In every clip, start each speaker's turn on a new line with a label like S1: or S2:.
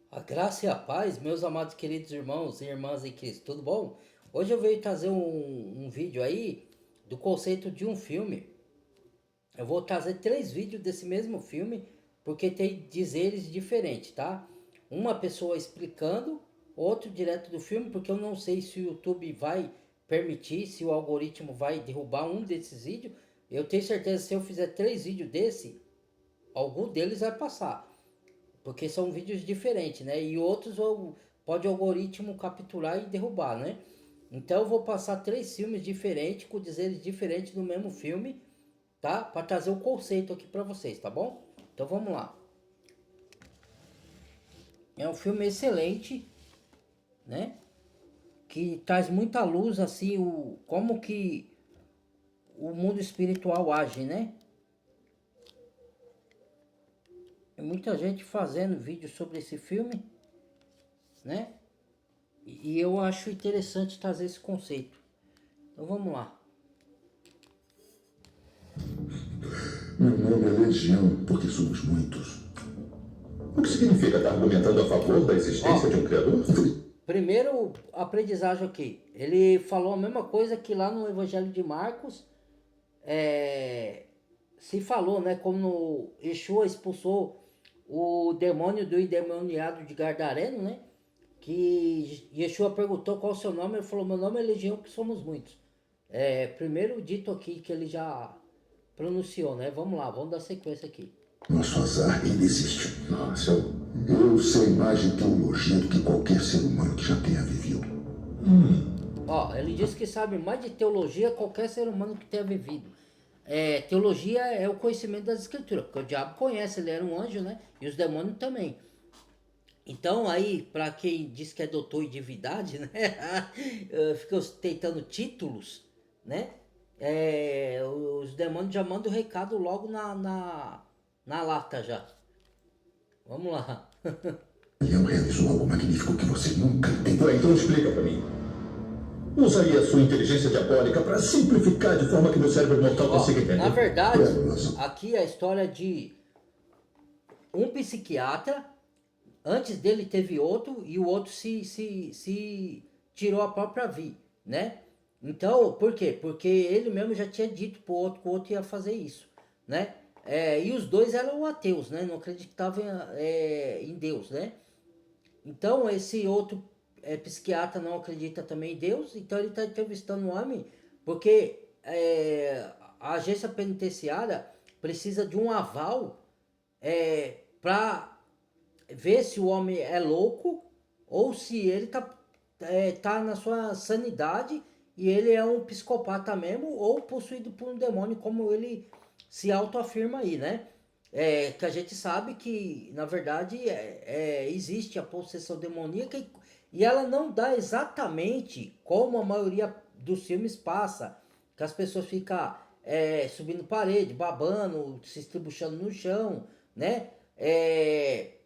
S1: A graça e a paz, meus amados queridos irmãos e irmãs em Cristo, tudo bom? Hoje eu venho trazer um vídeo aí do conceito de um filme. Eu vou trazer três vídeos desse mesmo filme, porque tem dizeres diferentes, tá? Uma pessoa explicando, outro direto do filme, porque eu não sei se o YouTube vai permitir, se o algoritmo vai derrubar um desses vídeos. Eu tenho certeza que se eu fizer três vídeos desse, algum deles vai passar. Porque são vídeos diferentes, né? E outros pode o algoritmo capturar e derrubar, né? Então eu vou passar três filmes diferentes, com dizeres diferentes do mesmo filme, tá? Para trazer o conceito aqui para vocês, tá bom? Então vamos lá. É um filme excelente, né? Que traz muita luz, assim, como que o mundo espiritual age, né? Tem muita gente fazendo vídeo sobre esse filme, né? E eu acho interessante trazer esse conceito. Então vamos lá.
S2: Meu nome é Legião, porque somos muitos.
S3: O que significa estar argumentando a favor da
S1: Ó,
S3: existência de um criador?
S1: primeiro aprendizagem aqui. Ele falou a mesma coisa que lá no Evangelho de Marcos se falou, né? Como Yeshua expulsou o demônio do endemoniado de Gadareno, né? Que Yeshua perguntou qual o seu nome, ele falou, meu nome é Legião, que somos muitos. Primeiro dito aqui que ele já pronunciou, né? Vamos lá, vamos dar sequência aqui.
S2: Nosso azar ainda existe.
S3: Nossa,
S2: Eu sei mais de teologia do que qualquer ser humano que já tenha vivido.
S1: Ó, ele disse que sabe mais de teologia qualquer ser humano que tenha vivido. Teologia é o conhecimento das escrituras, porque o diabo conhece, ele era um anjo, né? E os demônios também. Então aí, para quem diz que é doutor em divindade, né? Fica ostentando títulos, né? Os demônios já mandam o recado logo na lata já. Vamos lá.
S2: Leão realizou algo magnífico que você nunca entendeu.
S3: então explica pra mim. Usaria a sua inteligência diabólica para simplificar de forma que meu cérebro mortal
S1: Ó,
S3: consiga
S1: na
S3: entender.
S1: verdade, aqui é a história de um psiquiatra. Antes dele teve outro e o outro se tirou a própria vida, né? Então, por quê? Porque ele mesmo já tinha dito pro outro que o outro ia fazer isso, né? E os dois eram ateus, né? Não acreditavam em Deus, né? Então, esse outro psiquiatra não acredita também em Deus, então ele está entrevistando o homem porque a agência penitenciária precisa de um aval para ver se o homem é louco ou se ele tá na sua sanidade e ele é um psicopata mesmo ou possuído por um demônio, como ele se autoafirma aí, né? Que a gente sabe que, na verdade, existe a possessão demoníaca e ela não dá exatamente como a maioria dos filmes passa, que as pessoas ficam subindo parede, babando, se estribuchando no chão, né?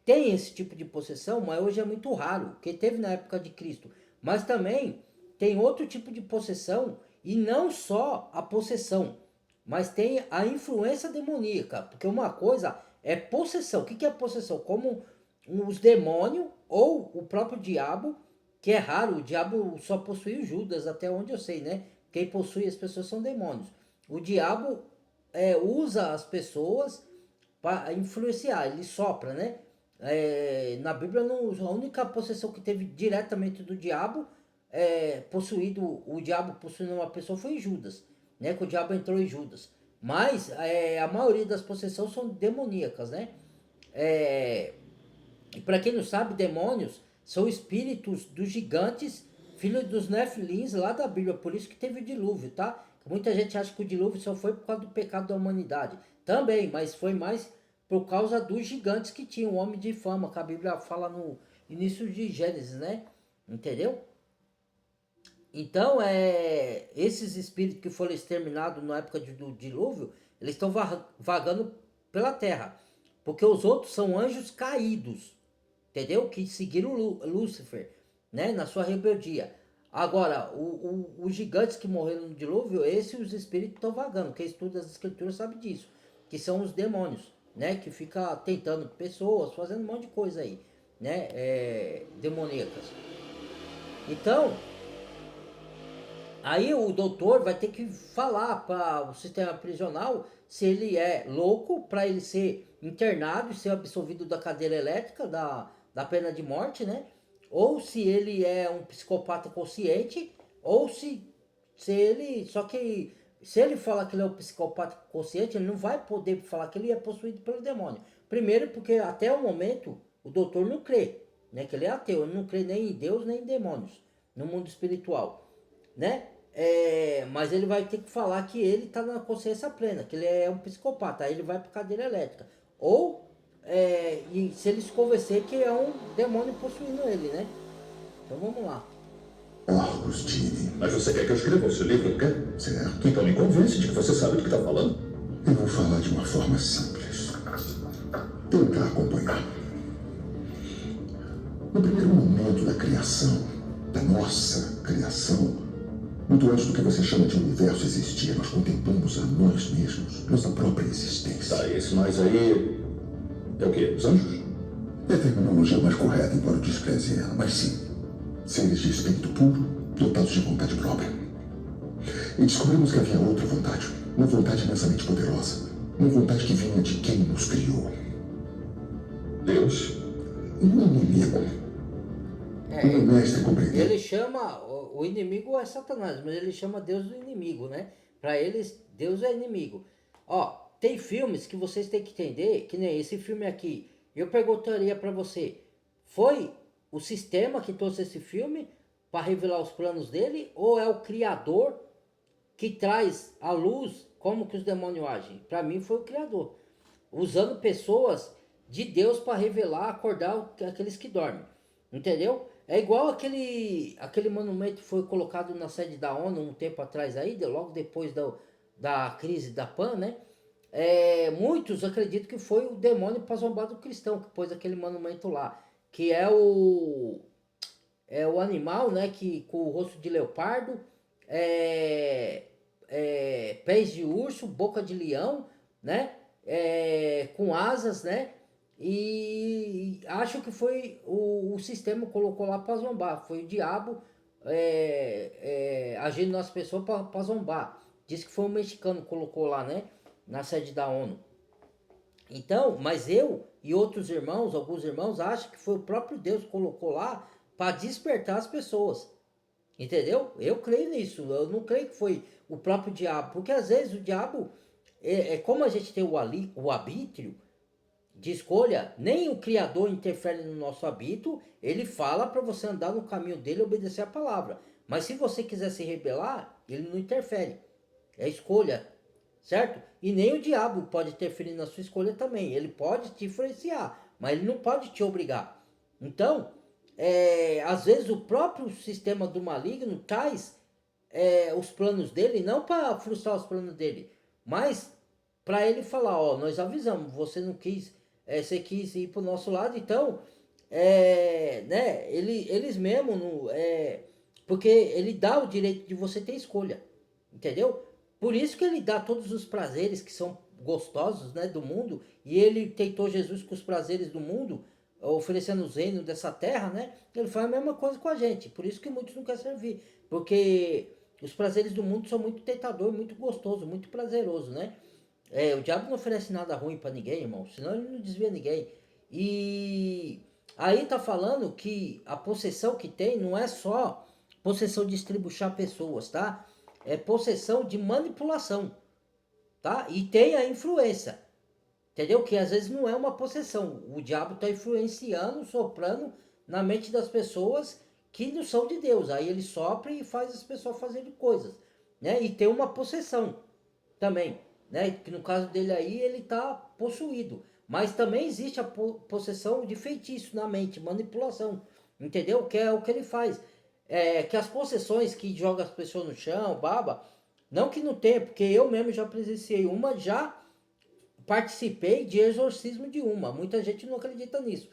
S1: Tem esse tipo de possessão, mas hoje é muito raro, que teve na época de Cristo. Mas também tem outro tipo de possessão, e não só a possessão, mas tem a influência demoníaca, porque uma coisa é possessão. O que é possessão? Como os demônios ou o próprio diabo, que é raro, o diabo só possui o Judas, até onde eu sei, né? Quem possui as pessoas são demônios. O diabo usa as pessoas para influenciar, ele sopra, né? Na Bíblia, a única possessão que teve diretamente do diabo, possuído, o diabo possuindo uma pessoa foi em Judas, né? Que o diabo entrou em Judas. Mas a maioria das possessões são demoníacas, né? E para quem não sabe, demônios são espíritos dos gigantes, filhos dos Nefilins lá da Bíblia. Por isso que teve o dilúvio, tá? Muita gente acha que o dilúvio só foi por causa do pecado da humanidade. Também, mas foi mais por causa dos gigantes que tinham, o homem de fama, que a Bíblia fala no início de Gênesis, né? Entendeu? Então, esses espíritos que foram exterminados na época do dilúvio, eles estão vagando pela terra. Porque os outros são anjos caídos, entendeu? Que seguiram Lúcifer, né? Na sua rebeldia. Agora, os gigantes que morreram no dilúvio, esses os espíritos estão vagando. Quem estuda as escrituras sabe disso. Que são os demônios, né? Que fica tentando pessoas, fazendo um monte de coisa aí, né, demoníacas. Então, aí o doutor vai ter que falar para o sistema prisional se ele é louco para ele ser internado e ser absolvido da cadeira elétrica, da pena de morte, né? Ou se ele é um psicopata consciente, ou se ele. Só que se ele falar que ele é um psicopata consciente, ele não vai poder falar que ele é possuído pelo demônio. Primeiro, porque até o momento o doutor não crê, né? Que ele é ateu, ele não crê nem em Deus nem em demônios no mundo espiritual, né? Mas ele vai ter que falar que ele está na consciência plena, que ele é um psicopata, aí ele vai para cadeira elétrica. Ou, e se ele se convencer que é um demônio possuindo ele, né? Então vamos lá.
S2: Porcos, Jimmy.
S3: Mas você quer que eu escreva esse livro, não quer?
S2: Certo.
S3: Então me convence de que você sabe do que está falando.
S2: Eu vou falar de uma forma simples. Tenta acompanhar. No primeiro momento da criação, da nossa criação, muito antes do que você chama de universo existir, nós contemplamos a nós mesmos, nossa própria existência.
S3: Tá, esse mais aí é o quê? Os anjos?
S2: É a terminologia mais correta, embora eu despreze ela, mas sim. Seres de espírito puro, dotados de vontade própria. E descobrimos que havia outra vontade, uma vontade imensamente poderosa, uma vontade que vinha de quem nos criou.
S3: Deus?
S2: Um inimigo. Um mestre compreendeu.
S1: Ele chama, o inimigo é Satanás, mas ele chama Deus do inimigo, né? Para eles, Deus é inimigo. Ó, tem filmes que vocês têm que entender, que nem esse filme aqui. Eu perguntaria para você, foi o sistema que trouxe esse filme para revelar os planos dele, ou é o criador que traz à luz como que os demônios agem? Para mim foi o criador, usando pessoas de Deus para revelar, acordar aqueles que dormem, entendeu? É igual aquele monumento que foi colocado na sede da ONU um tempo atrás aí, logo depois da crise da PAN, né? Muitos acreditam que foi o demônio para zombar do cristão que pôs aquele monumento lá, que é o animal, né, que com o rosto de leopardo, pés de urso, boca de leão, né, com asas, né, e acho que foi o sistema que colocou lá para zombar, foi o diabo agindo nas pessoas para zombar. Diz que foi um mexicano que colocou lá, né, na sede da ONU. Então, mas eu e outros irmãos, alguns irmãos, acham que foi o próprio Deus que colocou lá para despertar as pessoas. Entendeu? Eu creio nisso. Eu não creio que foi o próprio diabo. Porque às vezes o diabo, como a gente tem o arbítrio de escolha, nem o Criador interfere no nosso arbítrio. Ele fala para você andar no caminho dele e obedecer a palavra. Mas se você quiser se rebelar, ele não interfere. É escolha. Certo? E nem o diabo pode interferir na sua escolha também. Ele pode te influenciar, mas ele não pode te obrigar. Então, às vezes o próprio sistema do maligno traz os planos dele, não para frustrar os planos dele, mas para ele falar, ó, nós avisamos, você não quis, você quis ir para o nosso lado, então, né, eles mesmo, porque ele dá o direito de você ter escolha, entendeu? Por isso que ele dá todos os prazeres que são gostosos, né, do mundo, e ele tentou Jesus com os prazeres do mundo, oferecendo os reinos dessa terra, né? Ele faz a mesma coisa com a gente. Por isso que muitos não querem servir, porque os prazeres do mundo são muito tentador, muito gostoso, muito prazeroso, né? O diabo não oferece nada ruim para ninguém, irmão, senão ele não desvia ninguém. E aí tá falando que a possessão que tem não é só possessão de estribuchar pessoas, tá? É possessão de manipulação, tá? E tem a influência, entendeu? Que às vezes não é uma possessão. O diabo está influenciando, soprando na mente das pessoas que não são de Deus. Aí ele sopra e faz as pessoas fazerem coisas, né? E tem uma possessão também, né? Que no caso dele aí ele está possuído. Mas também existe a possessão de feitiço na mente, manipulação, entendeu? Que é o que ele faz. Que as possessões que jogam as pessoas no chão, baba, não que não tenha, porque eu mesmo já presenciei uma, já participei de exorcismo de uma. Muita gente não acredita nisso.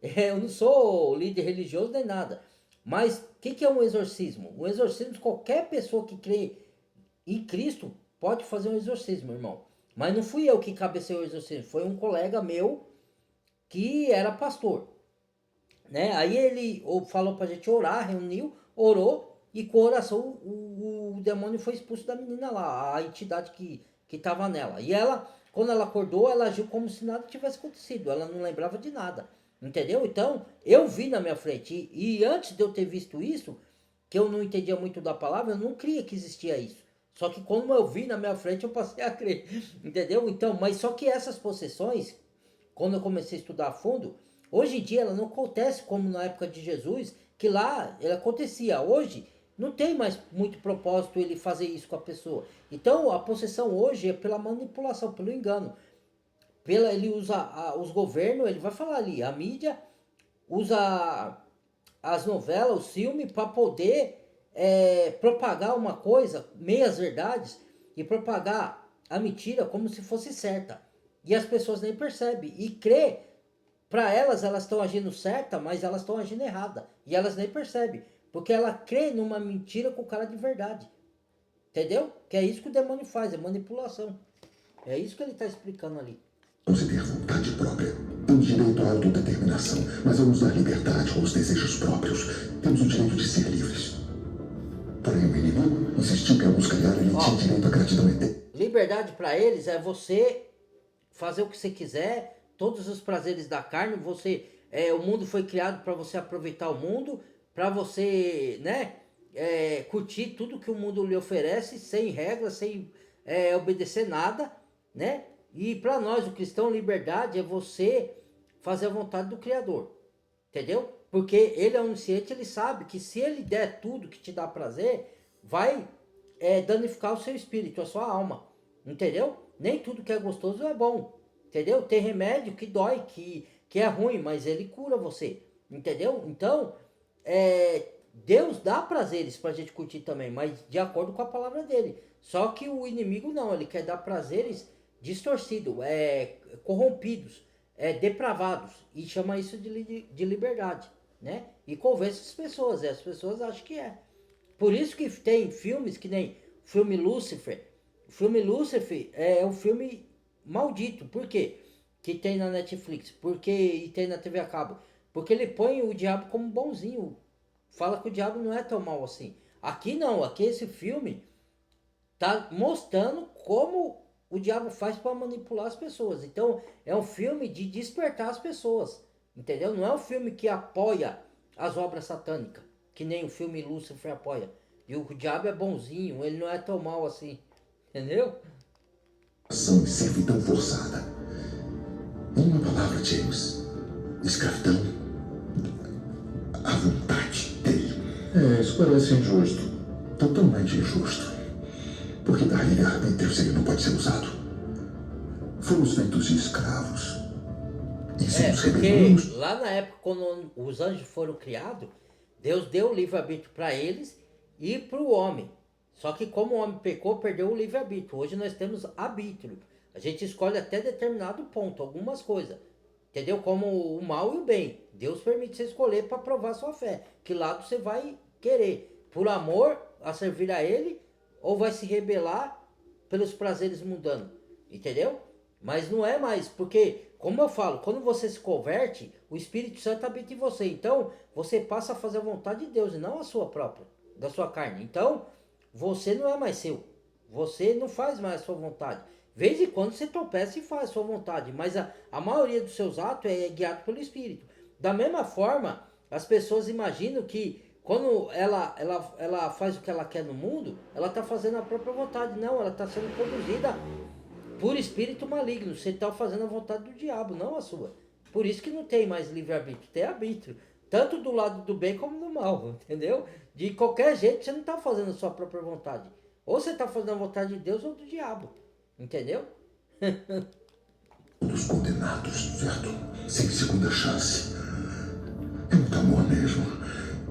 S1: Eu não sou líder religioso nem nada. Mas o que é um exorcismo? Um exorcismo, qualquer pessoa que crê em Cristo pode fazer um exorcismo, irmão. Mas não fui eu que cabeceei o exorcismo, foi um colega meu que era pastor. né? Aí ele falou pra gente orar, reuniu, orou, e com a oração o demônio foi expulso da menina lá, a entidade que tava nela. E ela, quando ela acordou, ela agiu como se nada tivesse acontecido, ela não lembrava de nada, entendeu? Então, eu vi na minha frente, e antes de eu ter visto isso, que eu não entendia muito da palavra, eu não cria que existia isso. Só que quando eu vi na minha frente, eu passei a crer, entendeu? Então, mas só que essas possessões, quando eu comecei a estudar a fundo, hoje em dia ela não acontece como na época de Jesus, que lá ela acontecia. Hoje não tem mais muito propósito ele fazer isso com a pessoa. Então a possessão hoje é pela manipulação, pelo engano. Ele usa os governos, ele vai falar ali, a mídia usa as novelas, os filmes, para poder propagar uma coisa, meias verdades, e propagar a mentira como se fosse certa. E as pessoas nem percebem. E crê, para elas estão agindo certa, mas elas estão agindo errada. E elas nem percebem. Porque ela crê numa mentira com cara de verdade. Entendeu? Que é isso que o demônio faz, é manipulação. É isso que ele está explicando ali.
S2: Você ter vontade própria. Temos direito à autodeterminação, mas ao nos dar liberdade com os desejos próprios, temos o direito de ser livres. Porém, o inimigo insistiu que ao nos criar, ele tinha direito à gratidão eterna.
S1: Liberdade para eles é você fazer o que você quiser, todos os prazeres da carne, o mundo foi criado para você aproveitar o mundo, para você, né, curtir tudo que o mundo lhe oferece, sem regras, sem obedecer nada, né? E para nós, o cristão, liberdade é você fazer a vontade do Criador, entendeu? Porque ele é onisciente, ele sabe que se ele der tudo que te dá prazer, vai danificar o seu espírito, a sua alma, entendeu? Nem tudo que é gostoso é bom, entendeu? Tem remédio que dói, que é ruim, mas ele cura você, entendeu? Então, Deus dá prazeres pra gente curtir também, mas de acordo com a palavra dele. Só que o inimigo não, ele quer dar prazeres distorcidos, corrompidos, depravados, e chama isso de liberdade, né? E convence as pessoas acham que é. Por isso que tem filmes que nem o filme Lúcifer. O filme Lúcifer é um filme maldito. Por quê? Que tem na Netflix. E tem na TV a cabo. Porque ele põe o diabo como bonzinho. Fala que o diabo não é tão mal assim. Aqui não. Aqui esse filme tá mostrando como o diabo faz para manipular as pessoas. Então é um filme de despertar as pessoas. Entendeu? Não é um filme que apoia as obras satânicas. Que nem o filme Lúcifer apoia. E o diabo é bonzinho, ele não é tão mal assim. Entendeu?
S2: Ação e servidão forçada. Em uma palavra, James, escravidão à vontade dele.
S3: Isso parece injusto.
S2: Totalmente injusto. Porque daí arbítrio ele não pode ser usado. Fomos feitos de escravos. E se nos
S1: Porque
S2: rebelamos,
S1: lá na época, quando os anjos foram criados, Deus deu o livre-arbítrio para eles e para o homem. Só que como o homem pecou, perdeu o livre-arbítrio. Hoje nós temos arbítrio. A gente escolhe até determinado ponto, algumas coisas. Entendeu? Como o mal e o bem. Deus permite você escolher para provar sua fé. Que lado você vai querer. Por amor a servir a ele, ou vai se rebelar pelos prazeres mundanos. Entendeu? Mas não é mais, porque, como eu falo, quando você se converte, o Espírito Santo habita em você. Então, você passa a fazer a vontade de Deus e não a sua própria, da sua carne. Então, você não é mais seu. Você não faz mais a sua vontade. De vez em quando você tropeça e faz a sua vontade, mas a maioria dos seus atos é guiado pelo Espírito. Da mesma forma, as pessoas imaginam que quando ela faz o que ela quer no mundo, ela está fazendo a própria vontade. Não, ela está sendo conduzida por espírito maligno. Você está fazendo a vontade do diabo, não a sua. Por isso que não tem mais livre-arbítrio, tem arbítrio. Tanto do lado do bem como do mal, entendeu? De qualquer jeito você não está fazendo a sua própria vontade. Ou você está fazendo a vontade de Deus ou do diabo. Entendeu?
S2: todos condenados, certo? Sem segunda chance. É muito amor mesmo.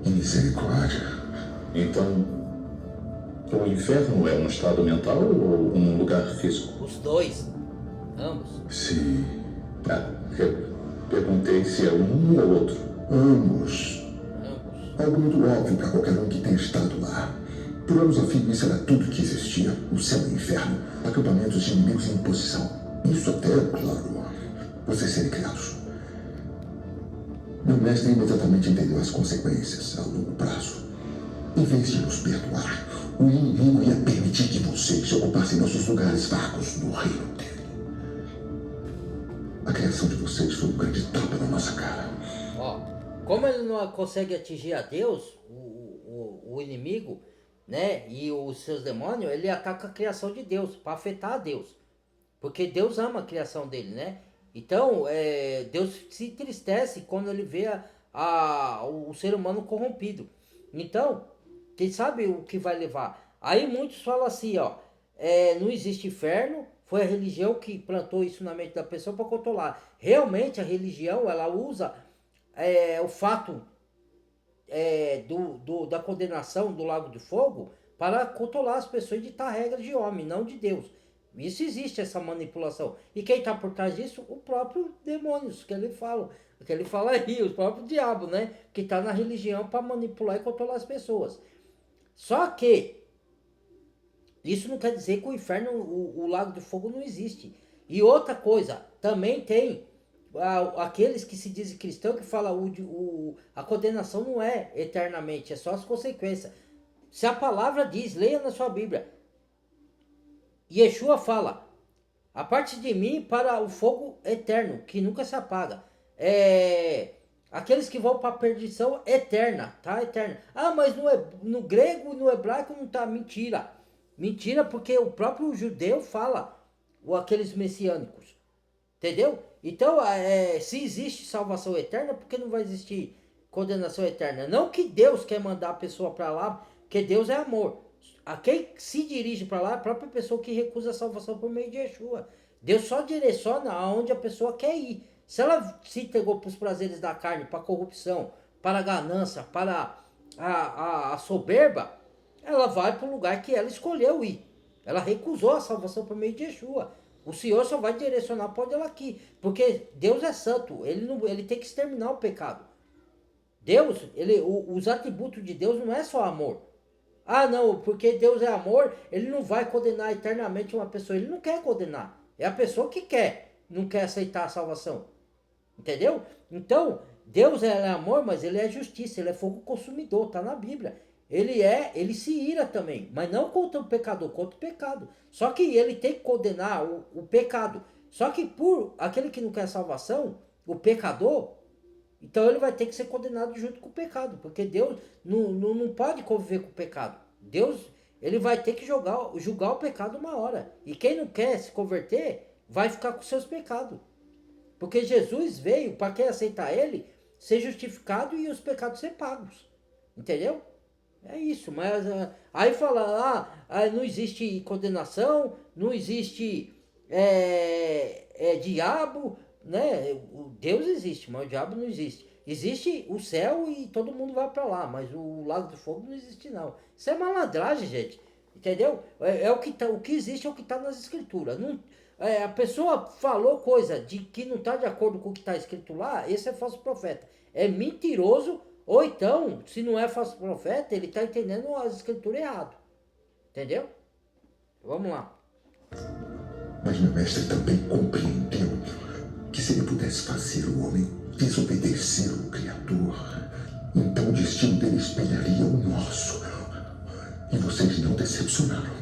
S2: E misericórdia.
S3: Então, o inferno é um estado mental ou um lugar físico?
S1: Os dois. Ambos.
S2: Sim.
S3: Eu perguntei se é um ou outro.
S2: Ambos.
S1: Ambos.
S2: Algo muito óbvio para qualquer um que tenha estado lá. Por anos a fim, isso era tudo que existia. O céu e o inferno. Acampamentos de inimigos em posição. Isso até, claro, vocês serem criados. Meu mestre imediatamente entendeu as consequências a longo prazo. Em vez de nos perdoar, o inimigo ia permitir que vocês ocupassem nossos lugares vagos no reino dele. A criação de vocês foi um grande tapa na nossa cara.
S1: Ó, como ele não consegue atingir a Deus, o inimigo, né, e os seus demônios, ele ataca a criação de Deus, para afetar a Deus. Porque Deus ama a criação dele, né? Então, Deus se entristece quando ele vê o ser humano corrompido. Então, quem sabe o que vai levar? Aí muitos falam assim, ó, não existe inferno, foi a religião que plantou isso na mente da pessoa para controlar. Realmente a religião, ela usa o fato da condenação do lago de fogo para controlar as pessoas e ditar regras de homem, não de Deus. Isso existe, essa manipulação. E quem está por trás disso? O próprio demônios, que ele fala aí, o próprio diabo, né? Que está na religião para manipular e controlar as pessoas. Só que isso não quer dizer que o inferno, o lago de fogo não existe. E outra coisa, também tem aqueles que se dizem cristãos que falam a condenação não é eternamente, é só as consequências. Se a palavra diz, leia na sua Bíblia, Yeshua fala, a parte de mim para o fogo eterno, que nunca se apaga. Aqueles que vão para a perdição eterna, tá? Eterna. Ah, mas no grego e no hebraico não tá. Mentira. Mentira, porque o próprio judeu fala, aqueles messiânicos. Entendeu? Então, se existe salvação eterna, por que não vai existir condenação eterna? Não que Deus quer mandar a pessoa para lá, porque Deus é amor. A quem se dirige para lá é a própria pessoa que recusa a salvação por meio de Yeshua. Deus só direciona aonde a pessoa quer ir. Se ela se entregou para os prazeres da carne, para a corrupção, para a ganância, para a soberba, ela vai para o lugar que ela escolheu ir. Ela recusou a salvação por meio de Yeshua. O Senhor só vai direcionar para onde ela quer. Porque Deus é santo. Ele tem que exterminar o pecado. Deus, os atributos de Deus não é só amor. Ah, não, porque Deus é amor, ele não vai condenar eternamente uma pessoa. Ele não quer condenar. É a pessoa que quer, não quer aceitar a salvação. Entendeu? Então, Deus é amor, mas ele é justiça, ele é fogo consumidor, tá na Bíblia. Ele se ira também, mas não contra o pecador, contra o pecado. Só que ele tem que condenar o pecado. Só que por aquele que não quer salvação, o pecador, então ele vai ter que ser condenado junto com o pecado, porque Deus não pode conviver com o pecado. Deus, ele vai ter que julgar o pecado uma hora. E quem não quer se converter, vai ficar com seus pecados. Porque Jesus veio para quem aceitar ele, ser justificado e os pecados ser pagos. Entendeu? É isso, mas aí fala, não existe condenação, não existe diabo, né? O Deus existe, mas o diabo não existe. Existe o céu e todo mundo vai para lá, mas o lago de fogo não existe não. Isso é malandragem, gente. Entendeu? O que existe é o que está nas escrituras. Não, a pessoa falou coisa de que não está de acordo com o que está escrito lá, esse é falso profeta. É mentiroso, ou então, se não é falso profeta, ele está entendendo as escrituras errado. Entendeu? Vamos lá.
S2: Mas meu mestre também compreendeu que se ele pudesse fazer o homem desobedecer o Criador, então o destino dele espelharia o nosso. E vocês não decepcionaram.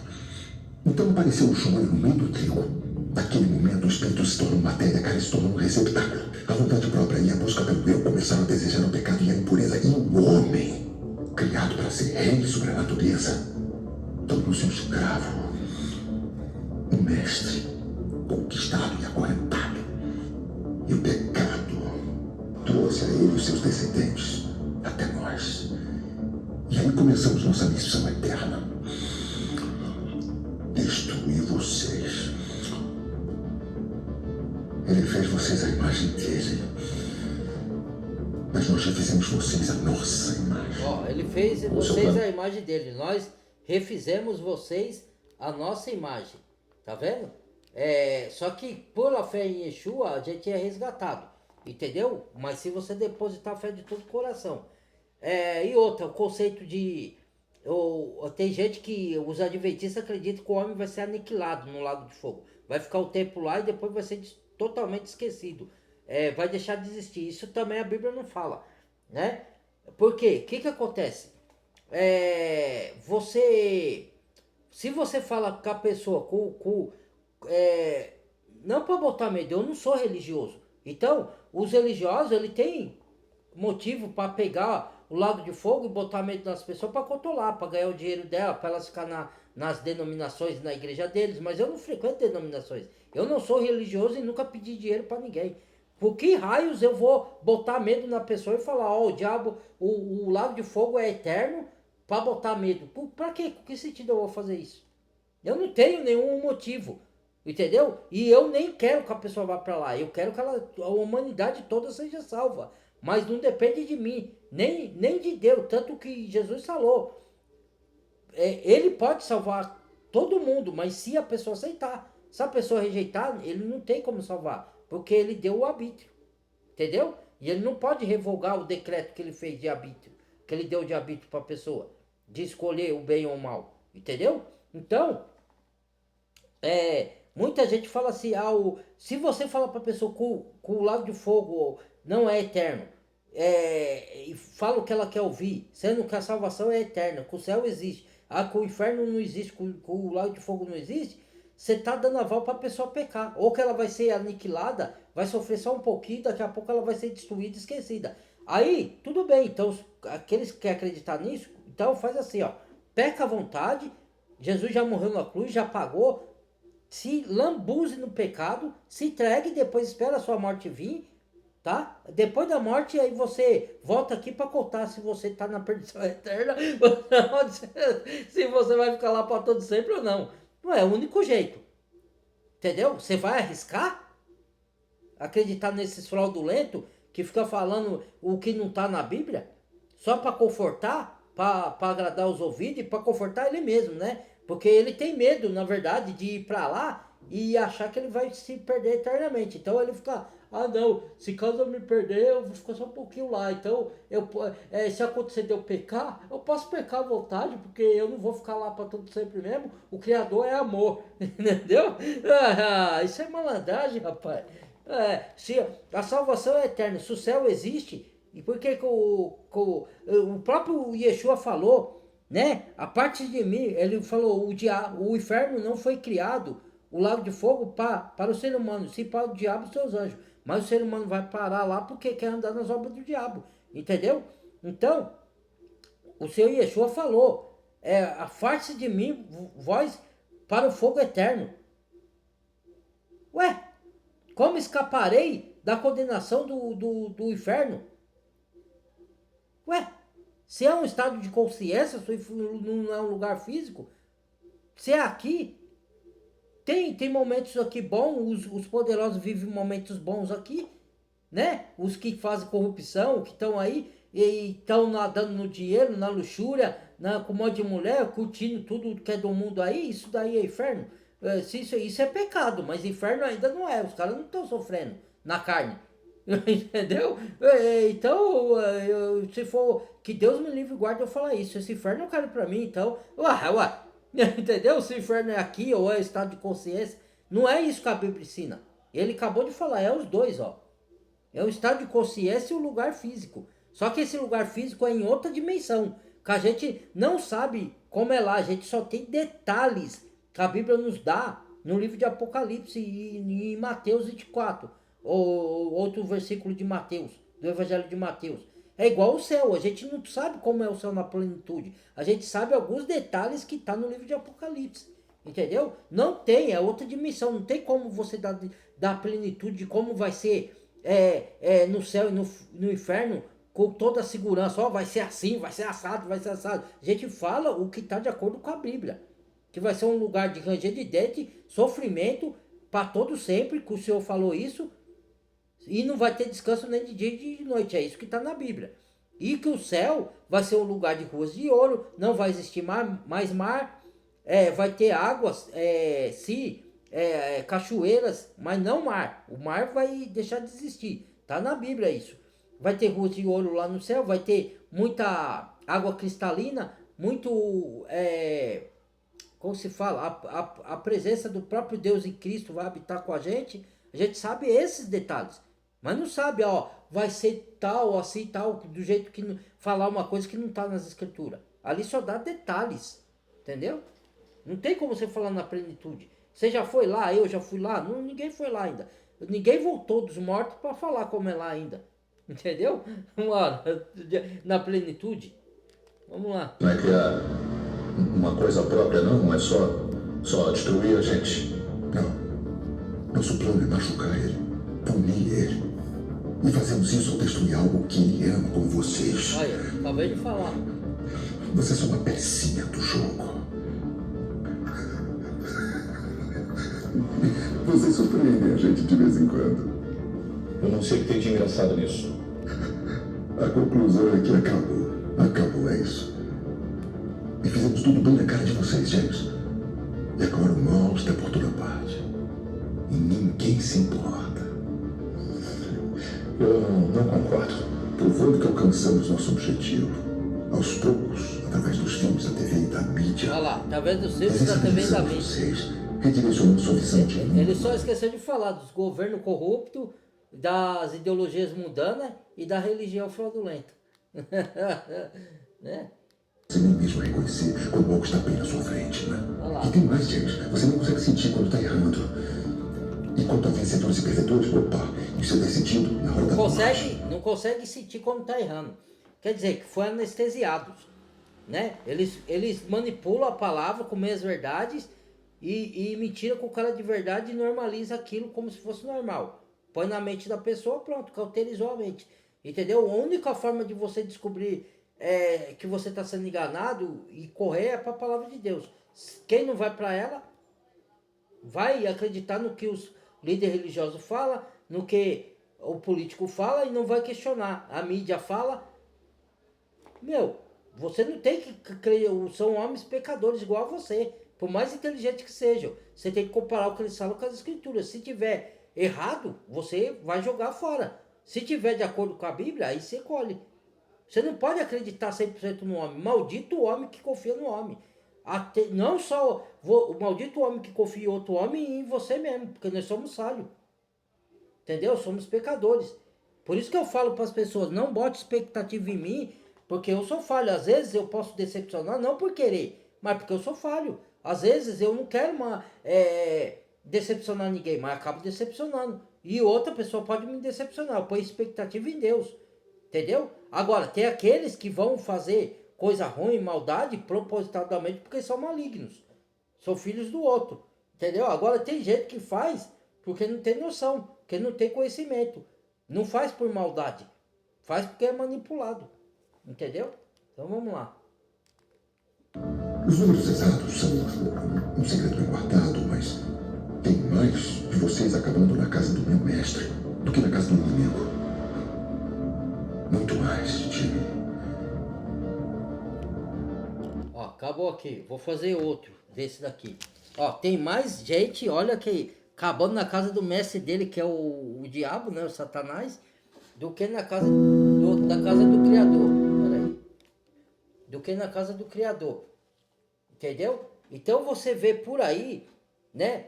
S2: Então apareceu o joio no meio do trigo. Naquele momento, o espírito se tornou matéria, a carne se tornou um receptáculo. A vontade própria e a busca pelo eu começaram a desejar o pecado e a impureza. E o homem, criado para ser rei sobre a natureza, tornou-se um escravo, um mestre, conquistado e acorrentado. E o pecado trouxe a ele os seus descendentes, até nós. E aí começamos nossa missão eterna. Destruir vocês. Ele fez vocês a imagem dele. Mas nós já fizemos vocês a nossa imagem.
S1: Ó, ele fez vocês a imagem dele. Nós refizemos vocês a nossa imagem. Tá vendo? Só que pela fé em Yeshua a gente é resgatado. Entendeu? Mas se você depositar a fé de todo o coração. E outra, o conceito de... tem gente que os adventistas acreditam que o homem vai ser aniquilado no lago de fogo. Vai ficar o tempo lá e depois vai ser totalmente esquecido. Vai deixar de existir. Isso também a Bíblia não fala. né? Por quê? O que acontece? Se você fala com a pessoa é, não para botar medo, eu não sou religioso. Então, os religiosos, ele tem motivo para pegar o lago de fogo e botar medo nas pessoas para controlar, para ganhar o dinheiro dela, para elas ficar nas denominações, na igreja deles. Mas eu não frequento denominações. Eu não sou religioso e nunca pedi dinheiro para ninguém. Por que raios eu vou botar medo na pessoa e falar, ó, o diabo, o lago de fogo é eterno para botar medo? Para quê? Com que sentido eu vou fazer isso? Eu não tenho nenhum motivo, entendeu? E eu nem quero que a pessoa vá para lá. Eu quero que a humanidade toda seja salva. Mas não depende de mim, nem de Deus. Tanto que Jesus falou, ele pode salvar todo mundo, mas se a pessoa aceitar. Se a pessoa rejeitar, ele não tem como salvar, porque ele deu o arbítrio, entendeu? E ele não pode revogar o decreto que ele fez de arbítrio, que ele deu de arbítrio para a pessoa, de escolher o bem ou o mal, entendeu? Então, muita gente fala assim, se você fala para a pessoa que o lago de fogo não é eterno, e fala o que ela quer ouvir, sendo que a salvação é eterna, que o céu existe, que o inferno não existe, que o lago de fogo não existe, você tá dando aval para a pessoa pecar, ou que ela vai ser aniquilada, vai sofrer só um pouquinho, daqui a pouco ela vai ser destruída, esquecida. Aí, tudo bem, então aqueles que querem acreditar nisso, então faz assim, ó, peca à vontade, Jesus já morreu na cruz, já pagou, se lambuze no pecado, se entregue, depois espera a sua morte vir, tá? Depois da morte, aí você volta aqui para contar se você tá na perdição eterna, se você vai ficar lá para todo sempre ou não. Não é o único jeito, entendeu? Você vai arriscar acreditar nesses fraudulentos que fica falando o que não tá na Bíblia, só para confortar, para agradar os ouvidos e para confortar ele mesmo, né? Porque ele tem medo, na verdade, de ir para lá e achar que ele vai se perder eternamente. Então ele fica, não, se caso eu me perder, eu vou ficar só um pouquinho lá. Então, se acontecer de eu pecar, eu posso pecar à vontade, porque eu não vou ficar lá para todo sempre mesmo. O Criador é amor, entendeu? Isso é malandragem, rapaz. Se a salvação é eterna, se o céu existe, e por que o próprio Yeshua falou, né? A parte de mim, ele falou, o inferno não foi criado, o lago de fogo para o ser humano, sim para o diabo e seus anjos. Mas o ser humano vai parar lá porque quer andar nas obras do diabo, entendeu? Então, o Senhor Yeshua falou, afaste de mim, vós, para o fogo eterno. Ué, como escaparei da condenação do inferno? Ué, se é um estado de consciência, se não é um lugar físico, se é aqui, tem momentos aqui bons, os poderosos vivem momentos bons aqui, né? Os que fazem corrupção, que estão aí, e estão nadando no dinheiro, na luxúria, com um monte de mulher, curtindo tudo que é do mundo aí, isso daí é inferno. Isso é pecado, mas inferno ainda não é, os caras não estão sofrendo na carne. Entendeu? Então, se for que Deus me livre e guarde eu falar isso. Esse inferno eu quero pra mim, então. Ué. Entendeu? Se o inferno é aqui ou é estado de consciência, não é isso que a Bíblia ensina. Ele acabou de falar, é os dois, ó. É o estado de consciência e o lugar físico. Só que esse lugar físico é em outra dimensão, que a gente não sabe como é lá, a gente só tem detalhes que a Bíblia nos dá no livro de Apocalipse e em Mateus 24, ou outro versículo de Mateus, do Evangelho de Mateus. É igual o céu, a gente não sabe como é o céu na plenitude, a gente sabe alguns detalhes que está no livro de Apocalipse, entendeu? Não tem, é outra dimensão, não tem como você dar plenitude de como vai ser no céu e no inferno com toda a segurança, vai ser assim, vai ser assado, vai ser assado. A gente fala o que está de acordo com a Bíblia, que vai ser um lugar de ranger de dente, sofrimento para todo sempre, que o Senhor falou isso, e não vai ter descanso nem de dia nem de noite, é isso que está na Bíblia. E que o céu vai ser um lugar de ruas de ouro, não vai existir mais mar, vai ter águas, cachoeiras, mas não mar. O mar vai deixar de existir. Tá na Bíblia isso. Vai ter ruas de ouro lá no céu, vai ter muita água cristalina, muito, como se fala, a presença do próprio Deus em Cristo vai habitar com a gente. A gente sabe esses detalhes, mas não sabe, vai ser tal, assim, tal, do jeito que falar uma coisa que não está nas escrituras. Ali só dá detalhes, entendeu? Não tem como você falar na plenitude. Você já foi lá, eu já fui lá, não, ninguém foi lá ainda. Ninguém voltou dos mortos para falar como é lá ainda. Entendeu? Na plenitude. Vamos lá.
S3: Não é criar uma coisa própria, não é só destruir a gente.
S2: Não. Nosso plano é machucar ele, punir ele. E fazemos isso ao destruir algo que ele ama como vocês.
S1: Olha, acabei de falar.
S2: Vocês são uma pecinha do jogo. Vocês surpreendem a gente de vez em quando.
S3: Eu não sei o que tem de engraçado nisso.
S2: A conclusão é que acabou. Acabou, é isso. E fizemos tudo bem na cara de vocês, James. E agora o mal está por toda parte. E ninguém se importa.
S3: Eu não concordo.
S2: Provando que alcançamos nosso objetivo. Aos poucos, através dos filmes, da TV e da mídia.
S1: Olha lá, através dos filmes da TV e da mídia.
S2: Vocês, redirecionando sua visão de mundo.
S1: Ele só esqueceu de falar dos governos corruptos, das ideologias mundanas e da religião fraudulenta. Né?
S2: Você nem mesmo reconhecer quando algo está bem na sua frente, né?
S1: Olha lá.
S2: E tem mais, James. Você não consegue sentir quando está errando. E quanto a vencedores e perdedores, opa, isso é decidido na hora da morte.
S1: Não consegue sentir quando está errando. Quer dizer, que foi anestesiados. Né? Eles manipulam a palavra com meias verdades e mentira com cara de verdade e normaliza aquilo como se fosse normal. Põe na mente da pessoa, pronto, cauterizou a mente. Entendeu? A única forma de você descobrir que você está sendo enganado e correr é para a palavra de Deus. Quem não vai para ela, vai acreditar no que os líderes religiosos falam, no que o político fala e não vai questionar. A mídia fala. Meu, você não tem que crer, são homens pecadores igual a você. Por mais inteligente que sejam, você tem que comparar o que eles falam com as escrituras. Se tiver errado, você vai jogar fora. Se tiver de acordo com a Bíblia, aí você colhe. Você não pode acreditar 100% no homem. Maldito o homem que confia no homem. Não só o maldito homem que confia em outro homem e em você mesmo, porque nós somos falhos. Entendeu? Somos pecadores. Por isso que eu falo para as pessoas, não bote expectativa em mim, porque eu sou falho. Às vezes eu posso decepcionar, não por querer, mas porque eu sou falho. Às vezes eu não quero decepcionar ninguém, mas acabo decepcionando. E outra pessoa pode me decepcionar. Eu ponho expectativa em Deus. Entendeu? Agora, tem aqueles que vão fazer coisa ruim, maldade, propositadamente, porque são malignos. São filhos do outro. Entendeu? Agora, tem gente que faz porque não tem noção, porque não tem conhecimento. Não faz por maldade. Faz porque é manipulado. Entendeu? Então, vamos lá.
S2: Os números exatos são um segredo bem guardado, mas tem mais de vocês acabando na casa do meu mestre do que na casa do inimigo. Muito mais, Jimmy.
S1: Ó, acabou aqui. Vou fazer outro desse daqui. Ó, tem mais gente, olha que acabando na casa do mestre dele, que é o diabo, né, o Satanás, do que na casa da casa do Criador. Peraí. Do que na casa do Criador. Entendeu? Então você vê por aí, né?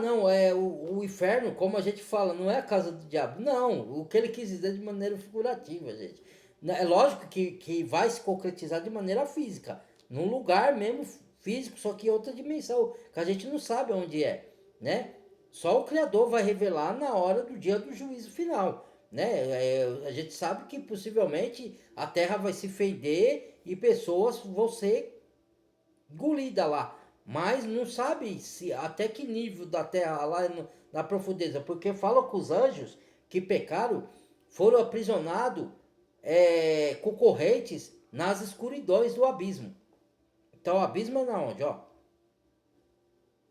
S1: Não, é o inferno, como a gente fala, não é a casa do diabo. Não, o que ele quis dizer de maneira figurativa, gente. É lógico que vai se concretizar de maneira física, num lugar mesmo físico, só que em outra dimensão, que a gente não sabe onde é, né? Só o Criador vai revelar na hora do dia do juízo final, né? A gente sabe que possivelmente a terra vai se fender e pessoas vão ser engolidas lá. Mas não sabe se até que nível da terra lá na profundeza, porque fala que os anjos que pecaram foram aprisionados com correntes nas escuridões do abismo. Então o abismo é na onde, ó?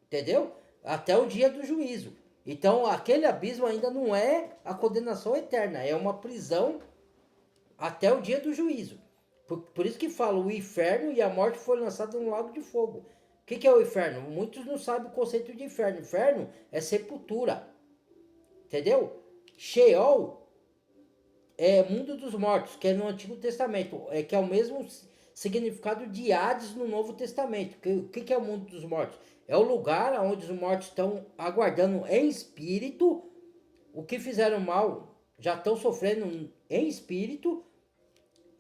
S1: Entendeu? Até o dia do juízo. Então aquele abismo ainda não é a condenação eterna, é uma prisão até o dia do juízo. Por isso que fala, o inferno e a morte foram lançados no lago de fogo. O que é o inferno? Muitos não sabem o conceito de inferno. Inferno é sepultura. Entendeu? Sheol é mundo dos mortos, que é no Antigo Testamento. Que é o mesmo significado de Hades no Novo Testamento. O que é o mundo dos mortos? É o lugar onde os mortos estão aguardando em espírito o que fizeram mal já estão sofrendo em espírito,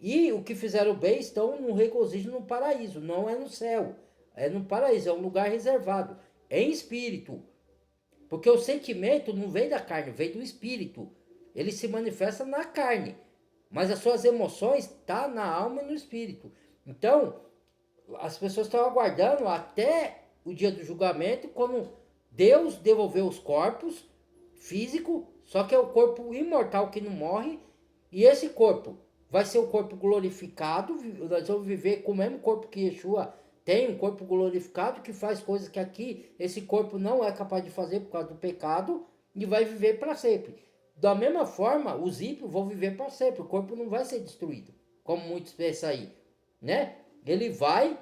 S1: e o que fizeram bem estão no regozijo no paraíso, não é no céu, é no paraíso, é um lugar reservado, em espírito. Porque o sentimento não vem da carne, vem do espírito. Ele se manifesta na carne, mas as suas emoções estão na alma e no espírito. Então, as pessoas estão aguardando até o dia do julgamento, quando Deus devolveu os corpos físicos, só que é o corpo imortal que não morre, e esse corpo vai ser o corpo glorificado, nós vamos viver com o mesmo corpo que Yeshua tem, um corpo glorificado, que faz coisas que aqui esse corpo não é capaz de fazer por causa do pecado, e vai viver para sempre. Da mesma forma, os ímpios vão viver para sempre, o corpo não vai ser destruído, como muitos pensam aí, né? Ele vai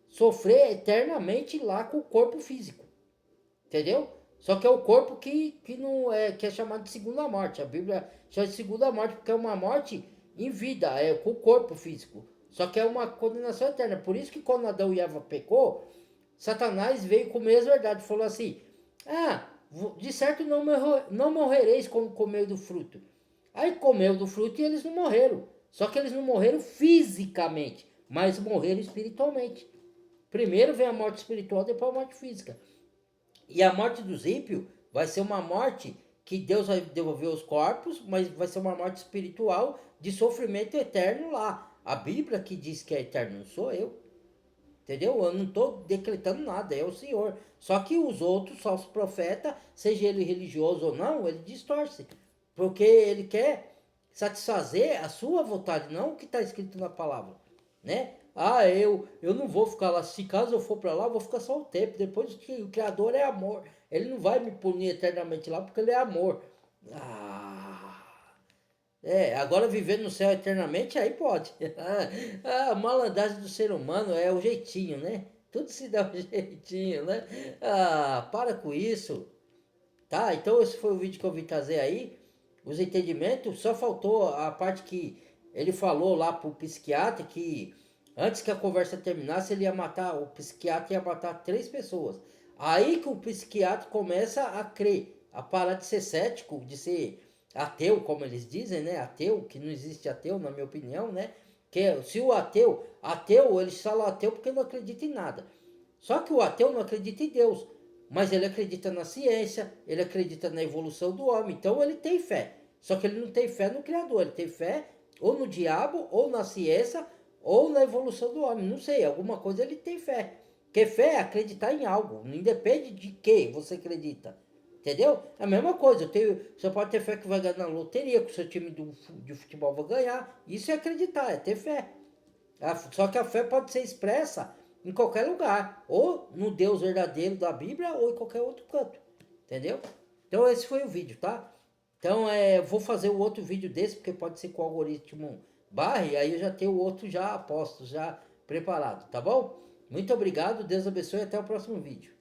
S1: sofrer eternamente lá com o corpo físico, entendeu? Só que é o corpo que não é, que é chamado de segunda morte. A Bíblia chama de segunda morte porque é uma morte em vida, é com o corpo físico. Só que é uma condenação eterna. Por isso que quando Adão e Eva pecou, Satanás veio com a mesma verdade. Falou assim, de certo não morrereis quando comer do fruto. Aí comeu do fruto e eles não morreram. Só que eles não morreram fisicamente, mas morreram espiritualmente. Primeiro vem a morte espiritual, depois a morte física. E a morte dos ímpios vai ser uma morte que Deus vai devolver os corpos, mas vai ser uma morte espiritual de sofrimento eterno lá. A Bíblia que diz que é eterno, não sou eu. Entendeu? Eu não estou decretando nada, é o Senhor. Só que os outros, só os profetas, seja ele religioso ou não, ele distorce. Porque ele quer satisfazer a sua vontade, não o que está escrito na palavra. Né? Eu não vou ficar lá, se caso eu for para lá, eu vou ficar só um tempo. Depois o Criador é amor. Ele não vai me punir eternamente lá, porque ele é amor. Agora viver no céu eternamente, aí pode. A malandragem do ser humano é o jeitinho, né? Tudo se dá um jeitinho, né? Para com isso. Tá, então esse foi o vídeo que eu vim trazer aí. Os entendimentos, só faltou a parte que ele falou lá pro psiquiatra que antes que a conversa terminasse, ele ia matar, o psiquiatra ia matar 3 pessoas. Aí que o psiquiatra começa a crer, a parar de ser cético, de ser ateu, como eles dizem, né? Ateu, que não existe ateu, na minha opinião, né? Que se o ateu, eles falam ateu porque não acredita em nada. Só que o ateu não acredita em Deus, mas ele acredita na ciência, ele acredita na evolução do homem, então ele tem fé. Só que ele não tem fé no Criador, ele tem fé ou no diabo, ou na ciência, ou na evolução do homem. Não sei, alguma coisa ele tem fé. Porque fé é acreditar em algo, não depende de que você acredita. Entendeu? É a mesma coisa, você pode ter fé que vai ganhar na loteria, que o seu time de futebol vai ganhar. Isso é acreditar, é ter fé. Só que a fé pode ser expressa em qualquer lugar, ou no Deus verdadeiro da Bíblia, ou em qualquer outro canto. Entendeu? Então esse foi o vídeo, tá? Então vou fazer o outro vídeo desse, porque pode ser com o algoritmo barre, aí eu já tenho o outro já aposto, já preparado, tá bom? Muito obrigado, Deus abençoe e até o próximo vídeo.